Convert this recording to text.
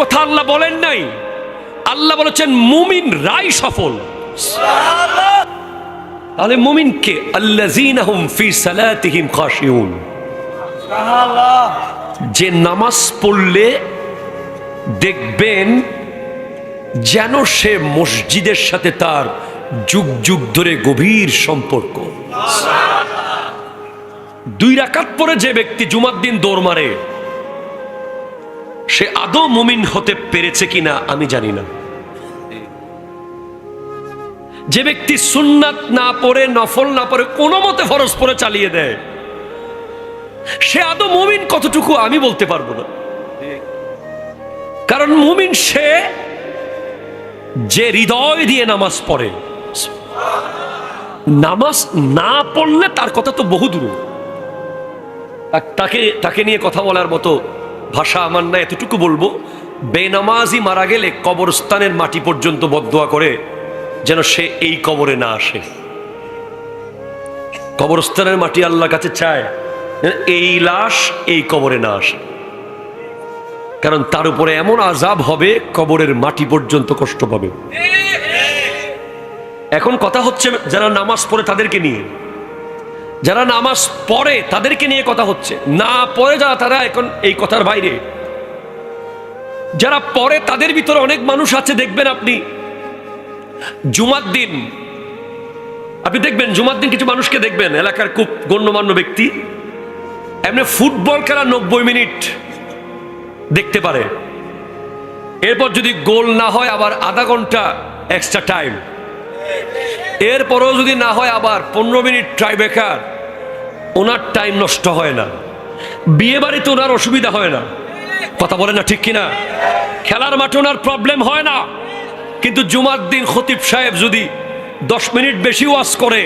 কথা আল্লাহ বলেন নাই, আল্লাহ বলেছেন মুমিন রাই সফল। তাহলে মুমিন কে? আল্লাযীনা হুম ফি সালাতিহিম খাশিউন, যে নামাজ পড়লে দেখবেন যেন সে মসজিদের সাথে তার যুগ যুগ ধরে গভীর সম্পর্ক। 2 রাকাত পরে যে ব্যক্তি জুমার দিন দৌড় মারে, সে আদৌ মুমিন হতে পেরেছে কিনা আমি জানি না। যে ব্যক্তি সুন্নাত না পড়ে, নফল না পড়ে, কোনো মতে ফরজ পড়ে চালিয়ে দেয়, সে আদৌ মুমিন কতটুকু আমি বলতে পারবো না। কারণ মুমিন সে যে হৃদয় দিয়ে নামাজ পড়ে। নামাজ না পড়লে তার কথা তো বহু দূর। তাকে নিয়ে কথা বলার মতো ভাষা আমার না, এতটুকু বলবো, বেনামাজি মারা গেলে কবরস্থানের মাটি পর্যন্ত বদদোয়া করে যেন সে এই কবরে না আসে। কবরস্থানের মাটি আল্লাহর কাছে চায় এই লাশ এই কবরে না আসে, কারণ তার উপরে এমন আযাব হবে কবরের মাটি পর্যন্ত কষ্ট পাবে। এখন কথা হচ্ছে যারা নামাজ পড়ে তাদেরকে নিয়ে, যারা নামাজ পড়ে তাদেরকে নিয়ে কথা হচ্ছে। না পড়ে যারা, তারা এখন এই কথার বাইরে। যারা পড়ে তাদের ভিতরে অনেক মানুষ আছে, দেখবেন আপনি জুমার দিন, আপনি দেখবেন জুমার দিন কিছু মানুষকে দেখবেন, এলাকার খুব গণ্যমান্য ব্যক্তি, এমনি ফুটবল খেলা 90 মিনিট দেখতে পারে। এরপর যদি গোল না হয় আবার আধা ঘন্টা এক্সট্রা টাইম, এরপরও যদি না হয় আবার 15 মিনিট ট্রাইব্রেকার। ওনার টাইম নষ্ট হয় না, বিয়ে বাড়িতে ওনার অসুবিধা হয় না। কথা বলে না ঠিক কিনা? খেলার মাঠে ওনার প্রবলেম হয় না। কিন্তু জুমার দিন খতিব সাহেব যদি 10 মিনিট বেশি ওয়াজ করে,